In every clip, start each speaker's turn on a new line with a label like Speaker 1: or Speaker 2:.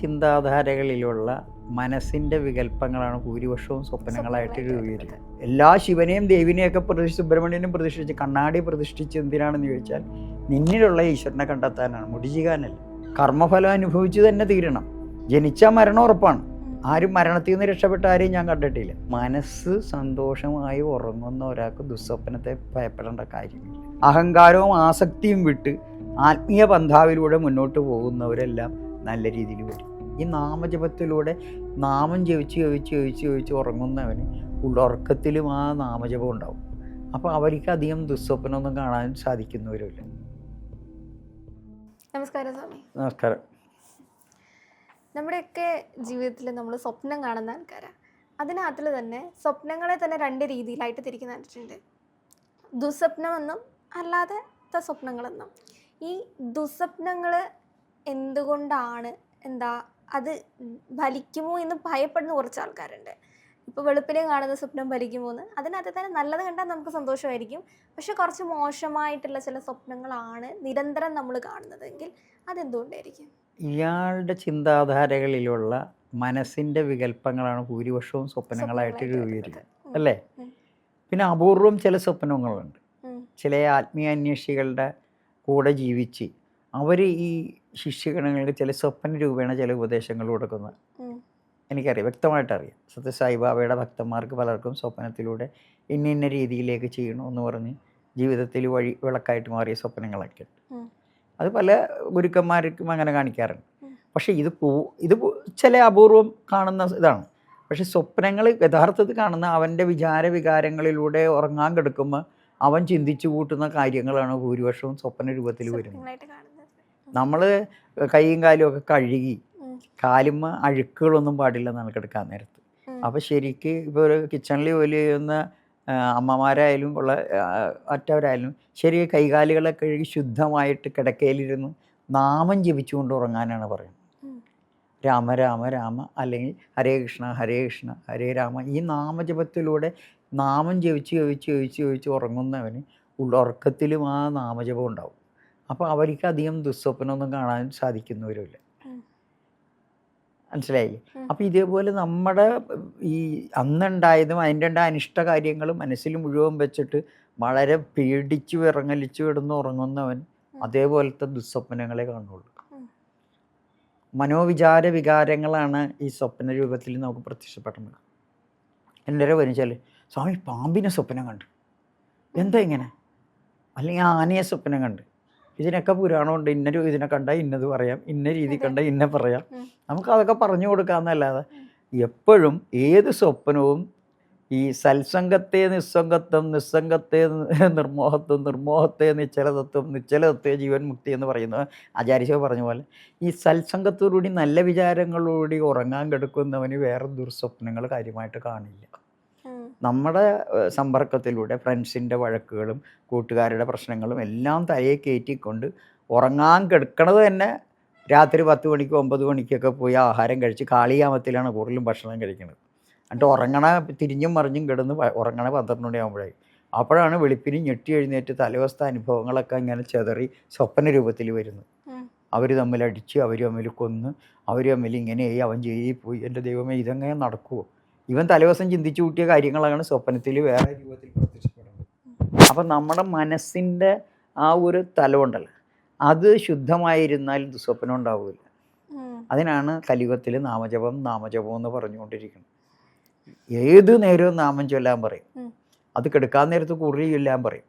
Speaker 1: ചിന്താധാരകളിലുള്ള മനസ്സിൻ്റെ വികല്പങ്ങളാണ് ഭൂരിപക്ഷവും സ്വപ്നങ്ങളായിട്ട് രൂപീകരിക്കുന്നത്. എല്ലാ ശിവനെയും ദേവിനെയൊക്കെ സുബ്രഹ്മണ്യനും പ്രതിഷ്ഠിച്ച് കണ്ണാടി പ്രതിഷ്ഠിച്ച് എന്തിനാണെന്ന് ചോദിച്ചാൽ നിന്നിലുള്ള ഈശ്വരനെ കണ്ടെത്താനാണ്, മുടിചികാനല്ല. കർമ്മഫലം അനുഭവിച്ച് തന്നെ തീരണം. ജനിച്ചാൽ മരണം ഉറപ്പാണ്. ആരും മരണത്തിൽ നിന്ന് രക്ഷപ്പെട്ട ആരെയും ഞാൻ കണ്ടിട്ടില്ല. മനസ്സ് സന്തോഷമായി ഉറങ്ങുന്ന ഒരാൾക്ക് ദുസ്വപ്നത്തെ ഭയപ്പെടേണ്ട കാര്യമില്ല. അഹങ്കാരവും ആസക്തിയും വിട്ട് ആത്മീയ പന്ഥാവിലൂടെ മുന്നോട്ട് പോകുന്നവരെല്ലാം നല്ല രീതിയിൽ വരും. ഈ നാമജപത്തിലൂടെ നാമം ജപിച്ച് ഉറങ്ങുന്നവന് ഉറക്കത്തിലും ആ നാമജപം ഉണ്ടാവും. അപ്പോൾ അവർക്ക് അധികം ദുസ്വപ്നമൊന്നും കാണാൻ സാധിക്കുന്നവരില്ല.
Speaker 2: നമസ്കാരം സ്വാമി.
Speaker 1: നമസ്കാരം.
Speaker 2: നമ്മുടെയൊക്കെ ജീവിതത്തിൽ നമ്മൾ സ്വപ്നം കാണുന്ന ആൾക്കാരാണ്. അതിനകത്തിൽ തന്നെ സ്വപ്നങ്ങളെ തന്നെ രണ്ട് രീതിയിലായിട്ട് തിരിക്കുന്ന കണ്ടിട്ടുണ്ട്. ദുസ്വപ്നമെന്നും അല്ലാത്ത സ്വപ്നങ്ങളെന്നും. ഈ ദുസ്വപ്നങ്ങൾ എന്തുകൊണ്ടാണ് അത് ഫലിക്കുമോ എന്ന് ഭയപ്പെടുന്ന കുറച്ച് ആൾക്കാരുണ്ട്. ഇപ്പോൾ വെളുപ്പിനെ കാണുന്ന സ്വപ്നം ഫലിക്കുമോ എന്ന്. അതിനകത്ത് തന്നെ നല്ലത് കണ്ടാൽ നമുക്ക് സന്തോഷമായിരിക്കും. പക്ഷെ കുറച്ച് മോശമായിട്ടുള്ള ചില സ്വപ്നങ്ങളാണ് നിരന്തരം നമ്മൾ കാണുന്നതെങ്കിൽ അതെന്തുകൊണ്ടായിരിക്കും?
Speaker 1: ഇയാളുടെ ചിന്താധാരകളിലുള്ള മനസ്സിൻ്റെ വികല്പങ്ങളാണ് ഭൂരിപക്ഷവും സ്വപ്നങ്ങളായിട്ട് രൂപീകരിക്കുന്നത്, അല്ലേ? പിന്നെ അപൂർവം ചില സ്വപ്നങ്ങളുണ്ട്. ചില ആത്മീയ അന്വേഷികളുടെ കൂടെ ജീവിച്ച് അവർ ഈ ശിഷ്യഗണങ്ങൾക്ക് ചില സ്വപ്ന രൂപേണ ചില ഉപദേശങ്ങൾ കൊടുക്കുന്നത് എനിക്കറിയാം, വ്യക്തമായിട്ടറിയാം. സത്യസായിബാബയുടെ ഭക്തന്മാർക്ക് പലർക്കും സ്വപ്നത്തിലൂടെ ഇന്ന രീതിയിലേക്ക് ചെയ്യണമെന്ന് പറഞ്ഞ് ജീവിതത്തിൽ വിളക്കായിട്ട് മാറിയ സ്വപ്നങ്ങളൊക്കെ ഉണ്ട്. അത് പല ഗുരുക്കന്മാർക്കും അങ്ങനെ കാണിക്കാറുണ്ട്. പക്ഷേ ഇത് ചില അപൂർവം കാണുന്ന ഇതാണ്. പക്ഷെ സ്വപ്നങ്ങൾ യഥാർത്ഥത്തിൽ കാണുന്ന അവൻ്റെ വികാരങ്ങളിലൂടെ ഉറങ്ങാൻ കിടക്കുമ്പോൾ അവൻ ചിന്തിച്ചു കൂട്ടുന്ന കാര്യങ്ങളാണ് ഭൂരിപക്ഷവും സ്വപ്ന രൂപത്തിൽ വരുന്നത്. നമ്മൾ കൈയും കാലും ഒക്കെ കഴുകി കാലുമ്മ അഴുക്കുകളൊന്നും പാടില്ല നമ്മൾ കിടക്കാൻ നേരത്ത്. അപ്പോൾ ശരിക്ക് ഇപ്പോൾ ഒരു കിച്ചണിൽ ജോലി ചെയ്യുന്ന അമ്മമാരായാലും മറ്റവരായാലും ശരി കൈകാലുകളെ കഴുകി ശുദ്ധമായിട്ട് കിടക്കയിലിരുന്ന് നാമം ജപിച്ചുകൊണ്ട് ഉറങ്ങാനാണ് പറയുന്നത്. രാമ രാമ രാമ അല്ലെങ്കിൽ ഹരേ കൃഷ്ണ ഹരേ കൃഷ്ണ ഹരേ രാമ. ഈ നാമജപത്തിലൂടെ നാമം ജപിച്ച് ഉറങ്ങുന്നവന് ഉറക്കത്തിലും ആ നാമജപം ഉണ്ടാവും. അപ്പോൾ അവർക്ക് അധികം ദുസ്വപ്നമൊന്നും കാണാൻ സാധിക്കുന്നവരുമില്ല. മനസ്സിലായില്ലേ? അപ്പോൾ ഇതേപോലെ നമ്മുടെ ഈ അന്നുണ്ടായതും അതിൻ്റെ അനിഷ്ട കാര്യങ്ങളും മനസ്സിൽ മുഴുവൻ വെച്ചിട്ട് വളരെ പേടിച്ച് വിറങ്ങലിച്ച് കിടന്ന് ഉറങ്ങുന്നവൻ അതേപോലത്തെ ദുസ്വപ്നങ്ങളെ കാണുള്ളൂ. വികാരങ്ങളാണ് ഈ സ്വപ്ന രൂപത്തിൽ നമുക്ക് പ്രത്യക്ഷപ്പെടുന്നത്. എല്ലാവരും വരും സ്വാമി പാമ്പിനെ സ്വപ്നം കണ്ടു, എന്താ ഇങ്ങനെ, അല്ലെങ്കിൽ ആനയെ സ്വപ്നം കണ്ട്. ഇതിനൊക്കെ പുരാണമുണ്ട്. ഇതിനെ കണ്ടാൽ ഇന്നത് പറയാം, ഇന്ന രീതി കണ്ടാൽ ഇന്ന പറയാം. നമുക്കതൊക്കെ പറഞ്ഞു കൊടുക്കാമെന്നല്ലാതെ എപ്പോഴും ഏത് സ്വപ്നവും ഈ സത്സംഗത്തെ നിസ്സംഗത്വം, നിസ്സംഗത്തെ നിർമോഹത്വം, നിർമോഹത്തെ നിശ്ചലതത്വം, നിശ്ചലതത്വ ജീവൻ മുക്തി എന്ന് പറയുന്നത് ആചാര്യശിവ പറഞ്ഞ പോലെ ഈ സത്സംഗത്തോടുകൂടി നല്ല വിചാരങ്ങളോടുകൂടി ഉറങ്ങാൻ കിടക്കുന്നവന് വേറെ ദുർസ്വപ്നങ്ങൾ കാര്യമായിട്ട് കാണില്ല. നമ്മുടെ സമ്പർക്കത്തിലൂടെ ഫ്രണ്ട്സിൻ്റെ വഴക്കുകളും കൂട്ടുകാരുടെ പ്രശ്നങ്ങളും എല്ലാം തലയെ കയറ്റിക്കൊണ്ട് ഉറങ്ങാൻ കിടക്കണത് തന്നെ രാത്രി 10 മണിക്ക് 9 മണിക്കൊക്കെ പോയി ആഹാരം കഴിച്ച് കാളിയാമത്തിലാണ് കൂടുതലും ഭക്ഷണം കഴിക്കുന്നത്. എന്നിട്ട് ഉറങ്ങണ തിരിഞ്ഞും മറിഞ്ഞും കിടന്ന് ഉറങ്ങണ 12 മണിയാകുമ്പോഴായി. അപ്പോഴാണ് വെളുപ്പിന് ഞെട്ടി എഴുന്നേറ്റ് തലവസ്ഥ അനുഭവങ്ങളൊക്കെ ഇങ്ങനെ ചെതറി സ്വപ്ന രൂപത്തിൽ വരുന്നത്. അവർ തമ്മിൽ അടിച്ച്, അവർ തമ്മിൽ കൊന്ന്, അവർ തമ്മിൽ ഇങ്ങനെയായി, അവൻ ജയിലിൽ പോയി. എൻ്റെ ദൈവമേ, ഇതെങ്ങനെ നടക്കുമോ? ഇവൻ തലേദിവസം ചിന്തിച്ചു കൂട്ടിയ കാര്യങ്ങളാണ് സ്വപ്നത്തിൽ വേറെ രൂപത്തിൽ പ്രത്യക്ഷപ്പെടുന്നത്. അപ്പം നമ്മുടെ മനസ്സിൻ്റെ ആ ഒരു തലമുണ്ടല്ലോ, അത് ശുദ്ധമായിരുന്നാൽ ദുസ്വപ്നം ഉണ്ടാവില്ല. അതിനാണ് കലിയുഗത്തിൽ നാമജപം എന്ന് പറഞ്ഞുകൊണ്ടിരിക്കുന്നത്. ഏത് നേരവും നാമം ചൊല്ലാൻ പറയും. അത് കിടക്കാൻ നേരത്ത് കുറി ചൊല്ലാൻ പറയും.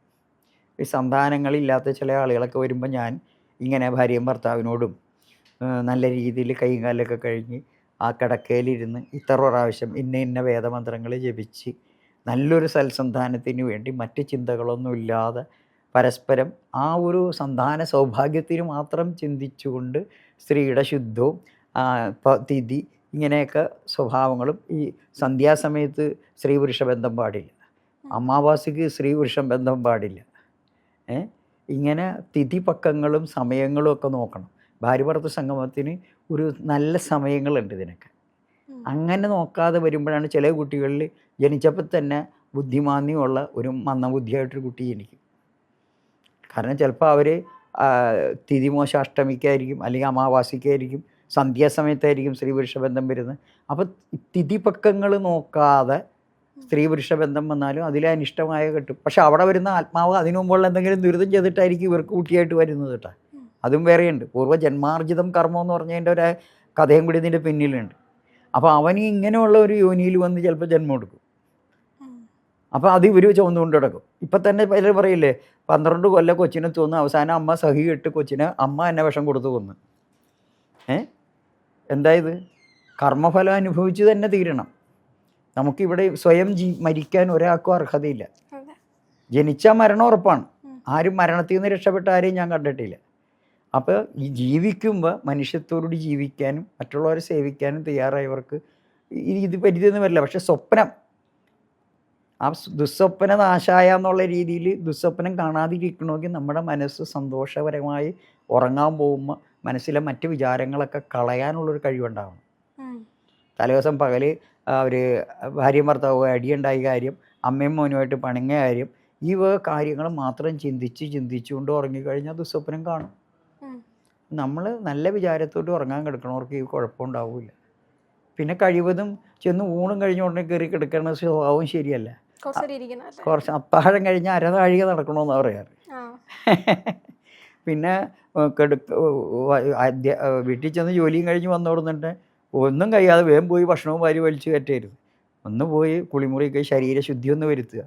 Speaker 1: ഈ സന്താനങ്ങളില്ലാത്ത ചില ആളുകളൊക്കെ വരുമ്പോൾ ഞാൻ ഇങ്ങനെ ഭാര്യയും ഭർത്താവിനോടും നല്ല രീതിയിൽ കൈയും കാലൊക്കെ കഴിഞ്ഞ് ആ കിടക്കയിലിരുന്ന് ഇത്ര പ്രാവശ്യം ഇന്ന വേദമന്ത്രങ്ങൾ ജപിച്ച് നല്ലൊരു സൽസന്താനത്തിന് വേണ്ടി മറ്റ് ചിന്തകളൊന്നുമില്ലാതെ പരസ്പരം ആ ഒരു സന്താന സൗഭാഗ്യത്തിന് മാത്രം ചിന്തിച്ചുകൊണ്ട് സ്ത്രീയുടെ ശുദ്ധവും തിഥി ഇങ്ങനെയൊക്കെ സ്വഭാവങ്ങളും. ഈ സന്ധ്യാസമയത്ത് സ്ത്രീ പുരുഷ ബന്ധം പാടില്ല, അമാവാസിക്ക് സ്ത്രീ പുരുഷ ബന്ധം പാടില്ല. ഇങ്ങനെ തിഥി പക്കങ്ങളും സമയങ്ങളും ഒക്കെ നോക്കണം. ഭാര്യ ഭർത്തൃ സംഗമത്തിന് ഒരു നല്ല സമയങ്ങളുണ്ട് ഇതിനൊക്കെ. അങ്ങനെ നോക്കാതെ വരുമ്പോഴാണ് ചില കുട്ടികളിൽ ജനിച്ചപ്പോൾ തന്നെ ബുദ്ധിമാന്യമുള്ള ഒരു മന്ദബുദ്ധിയായിട്ടൊരു കുട്ടി ജനിക്കും. കാരണം ചിലപ്പോൾ അവർ തിഥി മോശം അഷ്ടമിക്കായിരിക്കും, അല്ലെങ്കിൽ അമാവാസിക്കായിരിക്കും, സന്ധ്യാസമയത്തായിരിക്കും സ്ത്രീ പുരുഷ ബന്ധം വരുന്നത്. അപ്പോൾ തിഥിപക്കങ്ങൾ നോക്കാതെ സ്ത്രീ പുരുഷ ബന്ധം വന്നാലും അതിലെ അനിഷ്ടമായ കിട്ടും. പക്ഷെ അവിടെ വരുന്ന ആത്മാവ് അതിനു മുമ്പുള്ള എന്തെങ്കിലും ദുരിതം ചെയ്തിട്ടായിരിക്കും ഇവർക്ക് കുട്ടിയായിട്ട് വരുന്നത് കേട്ടോ. അതും വേറെയുണ്ട്. പൂർവ്വജന്മാർജിതം കർമ്മം എന്ന് പറഞ്ഞതിൻ്റെ ഒരു കഥയും കൂടി ഇതിൻ്റെ പിന്നിലുണ്ട്. അപ്പോൾ അവന് ഇങ്ങനെയുള്ള ഒരു യോനിയിൽ വന്ന് ചിലപ്പോൾ ജന്മം എടുക്കും. അപ്പോൾ അത് ഇവർ ചുമന്നുകൊണ്ട് കിടക്കും. ഇപ്പം തന്നെ പലരും പറയില്ലേ 12 കൊല്ലം കൊച്ചിനെ തോന്നുന്നു, അവസാനം അമ്മ സഹി കെട്ട് കൊച്ചിനെ അമ്മ എന്നെ വിഷം കൊടുത്ത് കൊന്ന്. എന്തായത്? കർമ്മഫലം അനുഭവിച്ച് തന്നെ തീരണം. നമുക്കിവിടെ സ്വയം മരിക്കാൻ ഒരാൾക്കും അർഹതയില്ല. ജനിച്ചാൽ മരണം ഉറപ്പാണ്. ആരും മരണത്തിൽ നിന്ന് രക്ഷപ്പെട്ട ആരെയും ഞാൻ കണ്ടിട്ടില്ല. അപ്പോൾ ഈ ജീവിക്കുമ്പോൾ മനുഷ്യത്തോടുകൂടി ജീവിക്കാനും മറ്റുള്ളവരെ സേവിക്കാനും തയ്യാറായവർക്ക് ഇത് പരിധിയൊന്നും വരില്ല. പക്ഷെ സ്വപ്നം, ആ ദുസ്വപ്ന നാശായ എന്നുള്ള രീതിയിൽ ദുസ്വപ്നം കാണാതിരിക്കണമെങ്കിൽ നമ്മുടെ മനസ്സ് സന്തോഷപരമായി ഉറങ്ങാൻ പോകുമ്പോൾ മനസ്സിലെ മറ്റ് വിചാരങ്ങളൊക്കെ കളയാനുള്ളൊരു കഴിവുണ്ടാവണം. തലേദിവസം പകൽ അവർ ഭാര്യയും ഭർത്താവ് അടിയുണ്ടായ കാര്യം, അമ്മയും മോനുമായിട്ട് പണിങ്ങിയ കാര്യം, ഈ കാര്യങ്ങൾ മാത്രം ചിന്തിച്ചുകൊണ്ട് ഉറങ്ങിക്കഴിഞ്ഞാൽ ദുസ്വപ്നം കാണും. നമ്മൾ നല്ല വിചാരത്തോട്ട് ഉറങ്ങാൻ കിടക്കണവർക്ക് ഈ കുഴപ്പമുണ്ടാവില്ല. പിന്നെ കഴിവതും ചെന്ന് ഊണും കഴിഞ്ഞുകൊണ്ട് കയറി കിടക്കുന്ന സ്വഭാവം ശരിയല്ല. കുറച്ച് അത്താഴം കഴിഞ്ഞ് അരനാഴിക നടക്കണമെന്നാണ് പറയാറ്. പിന്നെ വീട്ടിൽ ചെന്ന് ജോലിയും കഴിഞ്ഞ് വന്നോടുന്നിട്ട് ഒന്നും കഴിയാതെ വേഗം പോയി ഭക്ഷണവും വാരി വലിച്ചു കയറ്റരുത്. ഒന്ന് പോയി കുളിമുറിയൊക്കെ ശരീരശുദ്ധി ഒന്ന് വരുത്തുക.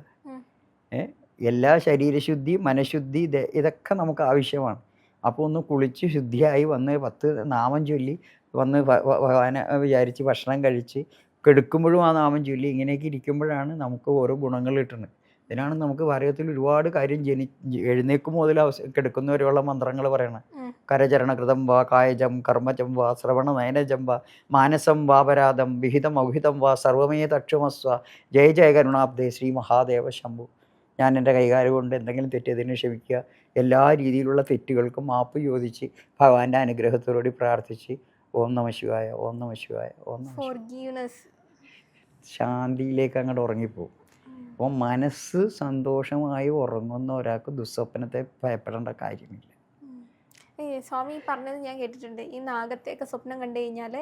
Speaker 1: എല്ലാ ശരീരശുദ്ധി, മനഃശുദ്ധി, ഇതൊക്കെ നമുക്ക് ആവശ്യമാണ്. അപ്പോൾ ഒന്ന് കുളിച്ച് ശുദ്ധിയായി വന്ന് 10 നാമം ചൊല്ലി വന്ന് ഭഗവാനെ വിചാരിച്ച് ഭക്ഷണം കഴിച്ച് കെടുക്കുമ്പോഴും ആ നാമം ചൊല്ലി ഇങ്ങനെയൊക്കെ ഇരിക്കുമ്പോഴാണ് നമുക്ക് ഓരോ ഗുണങ്ങൾ കിട്ടുന്നത്. ഇതിനാണ് നമുക്ക് ഭാരതത്തിൽ ഒരുപാട് കാര്യം എഴുന്നേക്കും മുതൽ കിടക്കുന്നവരെയുള്ള മന്ത്രങ്ങൾ പറയണം. കരചരണകൃതം വാ, കായജം കർമ്മജം വാ, ശ്രവണ നയനജം വാ, മാനസം വാപരാധം, വിഹിതം ഔഹിതം വാ, സർവമേ തക്ഷമസ്വ, ജയ ജയ കരുണാബ്ദേ ശ്രീ മഹാദേവ ശംഭു. ഞാൻ എൻ്റെ കൈകാര്യം കൊണ്ട് എന്തെങ്കിലും തെറ്റിയതിന് ക്ഷമിക്കുക. എല്ലാ രീതിയിലുള്ള തെറ്റുകൾക്കും മാപ്പ് ചോദിച്ച് ഭഗവാന്റെ അനുഗ്രഹത്തോടുകൂടി പ്രാർത്ഥിച്ച് ഓം നമ ശിവായ, ഓം നമ ശിവായ, ഓം നമ ശാന്തിയിലേക്ക് അങ്ങോട്ട് ഉറങ്ങിപ്പോവും. അപ്പോൾ മനസ്സ് സന്തോഷമായി ഉറങ്ങുന്ന ഒരാൾക്ക് ദുസ്വപ്നത്തെ ഭയപ്പെടേണ്ട കാര്യമില്ല.
Speaker 2: സ്വാമി പറഞ്ഞത് ഞാൻ കേട്ടിട്ടുണ്ട്. ഈ നാഗത്തെയൊക്കെ സ്വപ്നം കണ്ടു കഴിഞ്ഞാൽ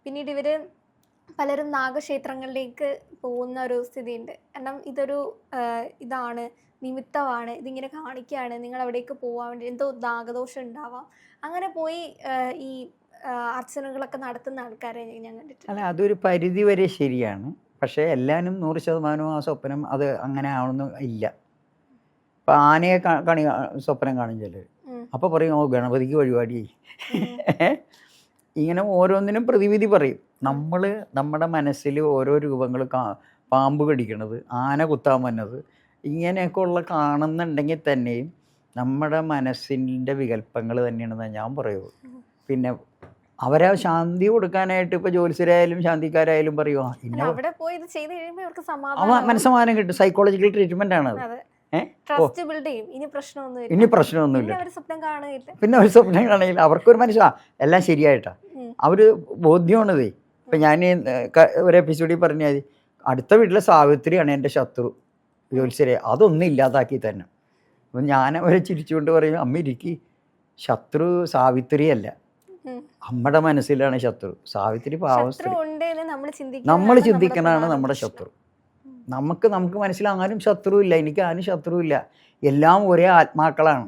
Speaker 2: പിന്നീട് ഇവർ പലരും നാഗക്ഷേത്രങ്ങളിലേക്ക് പോകുന്ന ഒരു സ്ഥിതിയുണ്ട്. കാരണം ഇതൊരു ഇതാണ്, നിമിത്തമാണ്, ഇതിങ്ങനെ കാണിക്കുകയാണ്, നിങ്ങൾ അവിടേക്ക് പോകാൻ വേണ്ടി എന്തോ നാഗദോഷം ഉണ്ടാവാം. അങ്ങനെ പോയി ഈ അർച്ചനകളൊക്കെ നടത്തുന്ന ആൾക്കാരെ ഞാൻ കണ്ടിട്ടുണ്ട്.
Speaker 1: അല്ല, അതൊരു പരിധി വരെ ശരിയാണ്. പക്ഷേ എല്ലാവരും 100% ആ സ്വപ്നം അത് അങ്ങനെ ആവണമെന്ന് ഇല്ല. ഇപ്പം ആനയെ സ്വപ്നം കാണും ചിലർ. അപ്പോൾ പറയും ഓ ഗണപതിക്ക് വഴിപാടി. ഇങ്ങനെ ഓരോന്നിനും പ്രതിവിധി പറയും. നമ്മുടെ മനസ്സിൽ ഓരോ രൂപങ്ങൾ, പാമ്പ് കടിക്കണത്, ആന കുത്താൻ വന്നത്, ഇങ്ങനെയൊക്കെ ഉള്ള കാണുന്നുണ്ടെങ്കിൽ തന്നെയും നമ്മുടെ മനസ്സിൻ്റെ വികല്പങ്ങൾ തന്നെയാണെന്ന് ഞാൻ പറയുള്ളൂ. പിന്നെ അവരെ ശാന്തി കൊടുക്കാനായിട്ട് ഇപ്പോൾ ജ്യോത്സ്യരായാലും ശാന്തിക്കാരായാലും പറയുമോ മനസ്സമാധാനം കിട്ടും. സൈക്കോളജിക്കൽ ട്രീറ്റ്മെൻ്റ് ആണത്. ഇനി പ്രശ്നമൊന്നുമില്ല. പിന്നെ ഒരു സ്വപ്നം കാണില്ല. അവർക്കൊരു എല്ലാം ശരിയായിട്ടാ അവർ ബോധ്യമാണതേ. ഇപ്പം ഞാൻ ഒരു എപ്പിസോഡിൽ പറഞ്ഞാൽ അടുത്ത വീട്ടിലെ സാവിത്രിയാണ് എൻ്റെ ശത്രു ജ്യോത്സ്യരെ, അതൊന്നും ഇല്ലാതാക്കി തന്നെ. അപ്പം ഞാൻ അവരെ ചിരിച്ചുകൊണ്ട് പറയും, അമ്മ ഇരിക്കി, ശത്രു സാവിത്രിയല്ല, നമ്മുടെ മനസ്സിലാണ് ശത്രു. സാവിത്രി പാവം സ്ത്രീ. നമ്മൾ ചിന്തിക്കണതാണ് നമ്മുടെ ശത്രു. നമുക്ക് മനസ്സിൽ ആരും ശത്രുവില്ല, എനിക്ക് ആരും ശത്രുവില്ല, എല്ലാം ഒരേ ആത്മാക്കളാണ്.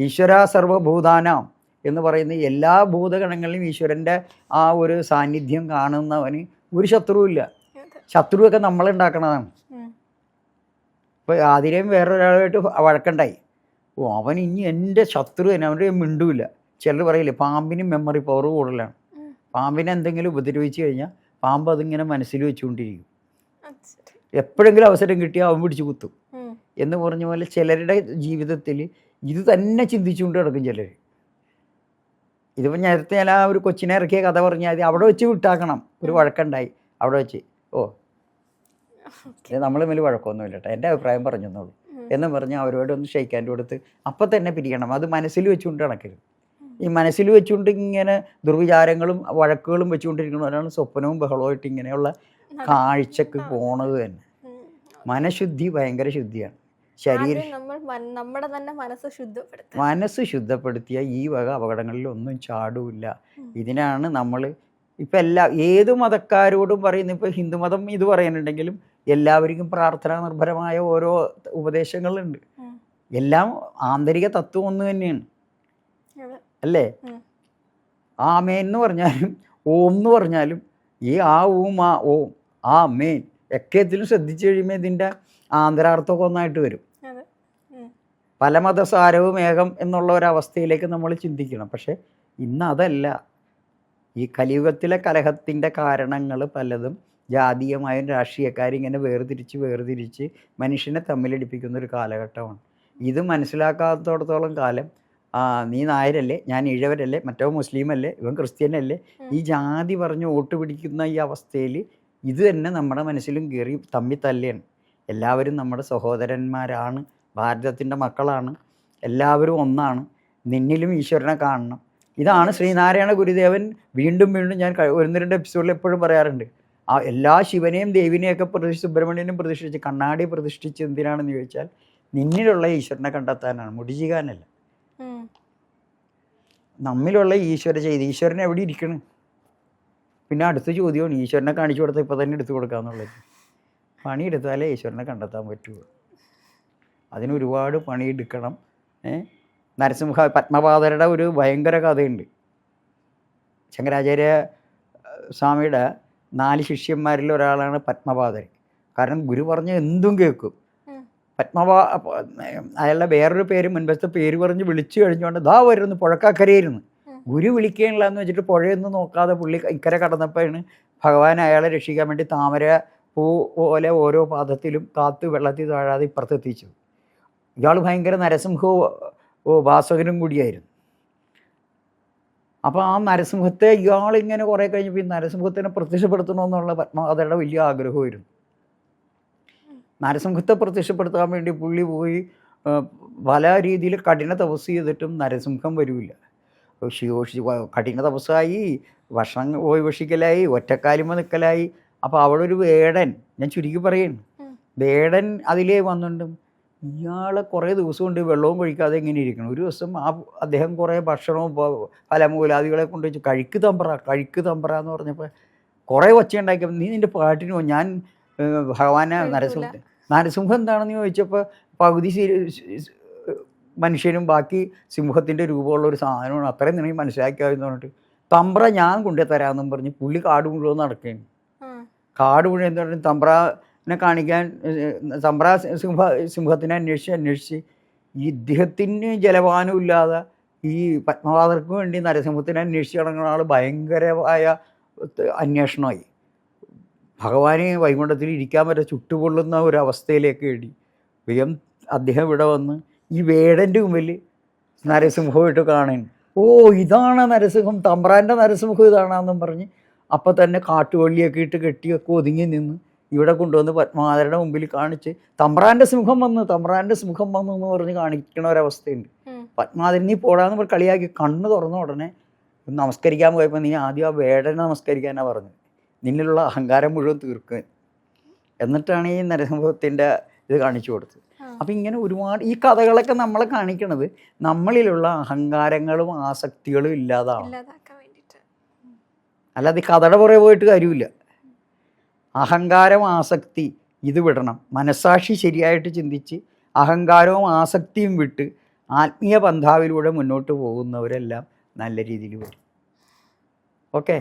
Speaker 1: ഈശ്വര സർവഭൂതാനാം എന്ന് പറയുന്ന എല്ലാ ഭൂതഗണങ്ങളിലും ഈശ്വരൻ്റെ ആ ഒരു സാന്നിധ്യം കാണുന്നവന് ഒരു ശത്രുവില്ല. ശത്രുവൊക്കെ നമ്മളുണ്ടാക്കണതാണ്. ഇപ്പോൾ ആതിരയും വേറൊരാളായിട്ട് വഴക്കുണ്ടായി. ഓ അവൻ ഇനി എൻ്റെ ശത്രു തന്നെ, അവൻ്റെ മിണ്ടൂല്ല. ചിലർ പറയില്ലേ പാമ്പിന് മെമ്മറി പവർ കൂടുതലാണ്. പാമ്പിനെ എന്തെങ്കിലും ഉപദ്രവിച്ച് കഴിഞ്ഞാൽ പാമ്പ് അതിങ്ങനെ മനസ്സിൽ വെച്ചുകൊണ്ടിരിക്കും. എപ്പോഴെങ്കിലും അവസരം കിട്ടിയാൽ അവൻ പിടിച്ച് കുത്തും എന്ന് പറഞ്ഞ പോലെ ചിലരുടെ ജീവിതത്തിൽ ഇത് തന്നെ ചിന്തിച്ചുകൊണ്ട് കിടക്കും ചിലർ. ഇതിപ്പോൾ നേരത്തെ ഞാൻ ആ ഒരു കൊച്ചിനെ ഇറക്കിയ കഥ പറഞ്ഞാൽ അവിടെ വെച്ച് വിട്ടാക്കണം. ഒരു വഴക്കുണ്ടായി അവിടെ വെച്ച്, ഓ നമ്മൾ തമ്മിൽ വഴക്കമൊന്നുമില്ല കേട്ടോ, എൻ്റെ അഭിപ്രായം പറഞ്ഞെന്നുള്ളൂ എന്ന് പറഞ്ഞാൽ അവരോട് ഒന്ന് ഷെയ്ക്കാൻ്റെ കൊടുത്ത് അപ്പം തന്നെ പിരിക്കണം. അത് മനസ്സിൽ വെച്ചുകൊണ്ട് നടക്കരുത്. ഈ മനസ്സിൽ വെച്ചുകൊണ്ട് ഇങ്ങനെ ദുർവിചാരങ്ങളും വഴക്കുകളും വെച്ചുകൊണ്ടിരിക്കുന്നവരാണ് സ്വപ്നവും ബഹളമായിട്ട് ഇങ്ങനെയുള്ള കാഴ്ചക്ക് പോണത് തന്നെ. മനഃശുദ്ധി ഭയങ്കര ശുദ്ധിയാണ്. ശരീര
Speaker 2: ആദ്യം നമ്മൾ നമ്മുടെ തന്നെ മനസ്സ് ശുദ്ധപ്പെടുത്തുക.
Speaker 1: മനസ്സ് ശുദ്ധപ്പെടുത്തിയ ഈ വക അപകടങ്ങളിലൊന്നും ചാടൂല്ല. ഇതിനാണ് നമ്മൾ ഇപ്പം ഏത് മതക്കാരോടും പറയുന്ന, ഇപ്പോൾ ഹിന്ദുമതം ഇത് പറയുന്നുണ്ടെങ്കിലും എല്ലാവർക്കും പ്രാർത്ഥനാ നിർഭരമായ ഓരോ ഉപദേശങ്ങളുണ്ട്. എല്ലാം ആന്തരിക തത്വം ഒന്ന് തന്നെയാണ്, അല്ലേ? ആമേൻ എന്ന് പറഞ്ഞാലും ഓം എന്ന് പറഞ്ഞാലും ഈ ആ ഊം ആ ഓം ആ മേൻ ഒക്കെത്തിലും ശ്രദ്ധിച്ചു കഴിയുമ്പോൾ ഇതിൻ്റെ ആന്തരാർത്ഥമൊക്കെ ഒന്നായിട്ട് വരും. പല മതസാരവും ഏകം എന്നുള്ള ഒരവസ്ഥയിലേക്ക് നമ്മൾ ചിന്തിക്കണം. പക്ഷെ ഇന്ന് അതല്ല. ഈ കലിയുഗത്തിലെ കലഹത്തിൻ്റെ കാരണങ്ങൾ പലതും ജാതീയമായും രാഷ്ട്രീയക്കാരും ഇങ്ങനെ വേർതിരിച്ച് മനുഷ്യനെ തമ്മിലടിപ്പിക്കുന്ന ഒരു കാലഘട്ടമാണ്. ഇത് മനസ്സിലാക്കാത്തടത്തോളം കാലം നീ നായരല്ലേ, ഞാൻ ഈഴവരല്ലേ, മറ്റോ മുസ്ലിമല്ലേ, ഇവൻ ക്രിസ്ത്യനല്ലേ, ഈ ജാതി പറഞ്ഞ് വോട്ട് പിടിക്കുന്ന ഈ അവസ്ഥയിൽ ഇത് തന്നെ നമ്മുടെ മനസ്സിലും കയറി തമ്മിൽ തല്ലിയാണ്. എല്ലാവരും നമ്മുടെ സഹോദരന്മാരാണ്, ഭാരതത്തിൻ്റെ മക്കളാണ്, എല്ലാവരും ഒന്നാണ്, നിന്നിലും ഈശ്വരനെ കാണണം. ഇതാണ് ശ്രീനാരായണ ഗുരുദേവൻ വീണ്ടും ഞാൻ 1-2 എപ്പിസോഡിൽ എപ്പോഴും പറയാറുണ്ട്. എല്ലാ ശിവനെയും ദേവിനെയൊക്കെ സുബ്രഹ്മണ്യനും പ്രതിഷ്ഠിച്ച് കണ്ണാടി പ്രതിഷ്ഠിച്ച് എന്തിനാണെന്ന് ചോദിച്ചാൽ നിന്നിലുള്ള ഈശ്വരനെ കണ്ടെത്താനാണ്, മുടിചികാനല്ല. നമ്മിലുള്ള ഈശ്വരൻ എവിടെ ഇരിക്കണം? പിന്നെ അടുത്ത ചോദ്യമാണ് ഈശ്വരനെ കാണിച്ചു കൊടുത്താൽ ഇപ്പോൾ തന്നെ എടുത്തു കൊടുക്കാന്നുള്ളത്. പണിയെടുത്താലേ ഈശ്വരനെ കണ്ടെത്താൻ പറ്റുള്ളൂ. അതിനൊരുപാട് പണിയെടുക്കണം. പത്മപാദരുടെ ഒരു ഭയങ്കര കഥയുണ്ട്. ശങ്കരാചാര്യ സ്വാമിയുടെ 4 ശിഷ്യന്മാരിൽ ഒരാളാണ് പത്മപാദൻ. കാരണം ഗുരു പറഞ്ഞ എന്തും കേൾക്കും. അയാളുടെ വേറൊരു പേര്, മുൻപത്തെ പേര് പറഞ്ഞ് വിളിച്ചു കഴിഞ്ഞുകൊണ്ട് ദാ വരുന്നു പുഴക്കക്കരയിരുന്നു. ഗുരു വിളിക്കുകയില്ല എന്ന് വെച്ചിട്ട് പുഴയൊന്നും നോക്കാതെ പുള്ളി ഇക്കരെ കടന്നപ്പോഴാണ് ഭഗവാൻ അയാളെ രക്ഷിക്കാൻ വേണ്ടി താമര പൂ പോലെ ഓരോ പാദത്തിലും കാത്ത് വെള്ളത്തിൽ താഴാതെ ഇപ്പുറത്തെത്തിച്ചു. ഇയാൾ ഭയങ്കര നരസിംഹോപാസകനും കൂടിയായിരുന്നു. അപ്പോൾ ആ നരസിംഹത്തെ ഇയാളിങ്ങനെ കുറേ കഴിഞ്ഞപ്പോൾ ഈ നരസിംഹത്തിനെ പ്രത്യക്ഷപ്പെടുത്തണമെന്നുള്ള പത്മപാദരുടെ വലിയ ആഗ്രഹമായിരുന്നു. നരസിംഹത്തെ പ്രത്യക്ഷപ്പെടുത്താൻ വേണ്ടി പുള്ളി പോയി പല രീതിയിൽ കഠിന തപസ് ചെയ്തിട്ടും നരസിംഹം വരില്ല. കഠിന തപസ്സായി, ഭക്ഷണം ഭക്ഷിക്കലായി, ഒറ്റക്കാലിമ നിൽക്കലായി. അപ്പോൾ അവിടെ ഒരു വേടൻ, ഞാൻ ചുരുക്കി പറയുന്നു, വേടൻ അതിലേ വന്നിട്ടും ഇയാളെ കുറേ ദിവസം കൊണ്ട് വെള്ളവും കഴിക്കാതെ ഇങ്ങനെ ഇരിക്കണം. ഒരു ദിവസം അദ്ദേഹം കുറേ ഭക്ഷണവും ഫലമൂലാദികളെ കൊണ്ട് വെച്ച് കഴിക്ക് തമ്പറ എന്ന് പറഞ്ഞപ്പോൾ കുറേ ഒച്ചയുണ്ടാക്കിയപ്പോൾ നീ നിൻ്റെ പാട്ടിനോ ഞാൻ ഭഗവാനെ നരസിംഹം എന്താണെന്ന് ചോദിച്ചപ്പോൾ പകുതി മനുഷ്യനും ബാക്കി സിംഹത്തിൻ്റെ രൂപമുള്ള ഒരു സാധനമാണ്, അത്രയും നിനക്ക് മനസ്സിലാക്കിയാന്ന് പറഞ്ഞിട്ട് തമ്പ്ര ഞാൻ കൊണ്ടുതരാമെന്നും പറഞ്ഞ് പുള്ളി കാട് മുഴുവൻ നടക്കുകയാണ്. കാട് മുഴുവൻ എന്താ പറയുക, തമ്പ്രനെ കാണിക്കാൻ സിംഹത്തിനെ അന്വേഷിച്ച് ഇദ്ദേഹത്തിന് ജലപാനം ഇല്ലാതെ ഈ പത്മപാദർക്ക് വേണ്ടി നരസിംഹത്തിനെ അന്വേഷിച്ച് കിടക്കുന്ന ആൾ ഭയങ്കരമായ അന്വേഷണമായി. ഭഗവാനെ വൈകുണ്ഠത്തിൽ ഇരിക്കാൻ വരെ ചുട്ടുപൊള്ളുന്ന ഒരവസ്ഥയിലേക്ക് എടി വേഗം അദ്ദേഹം ഇവിടെ വന്ന് ഈ വേടൻ്റെ മുമ്പിൽ നരസിംഹമായിട്ട് കാണാൻ, ഓ ഇതാണ് നരസിംഹം, തമ്പ്രാൻ്റെ നരസിംഹം ഇതാണെന്നും പറഞ്ഞ് അപ്പം തന്നെ കാട്ടുവള്ളിയൊക്കെ ഇട്ട് കെട്ടിയൊക്കെ ഒതുങ്ങി നിന്ന് ഇവിടെ കൊണ്ടുവന്ന് പത്മനാഭരുടെ മുമ്പിൽ കാണിച്ച് തമ്പ്രാൻ്റെ സിംഹം വന്നു എന്ന് പറഞ്ഞ് കാണിക്കണ ഒരവസ്ഥയുണ്ട്. പത്മനാഭൻ നീ പോടാന്ന് പറഞ്ഞ് കളിയാക്കി കണ്ണ് തുറന്ന ഉടനെ നമസ്കരിക്കാൻ പോയപ്പോൾ നീ ആദ്യം ആ വേടനെ നമസ്കരിക്കാനാണ് പറഞ്ഞത്, നിന്നിലുള്ള അഹങ്കാരം മുഴുവൻ തീർക്കുക. എന്നിട്ടാണ് ഈ നരസിംഹത്തിൻ്റെ ഇത് കാണിച്ചു കൊടുത്തത്. അപ്പം ഇങ്ങനെ ഒരുപാട് ഈ കഥകളൊക്കെ നമ്മളെ കാണിക്കണത് നമ്മളിലുള്ള അഹങ്കാരങ്ങളും ആസക്തികളും ഇല്ലാതാവും. അല്ലാതെ കഥയുടെ പുറകെ പോയിട്ട് കാര്യമില്ല. അഹങ്കാരം ആസക്തി ഇത് വിടണം. മനസ്സാക്ഷി ശരിയായിട്ട് ചിന്തിച്ച് അഹങ്കാരവും ആസക്തിയും വിട്ട് ആത്മീയ പന്ഥാവിലൂടെ മുന്നോട്ട് പോകുന്നവരെല്ലാം നല്ല രീതിയിൽ വരും. ഓക്കെ.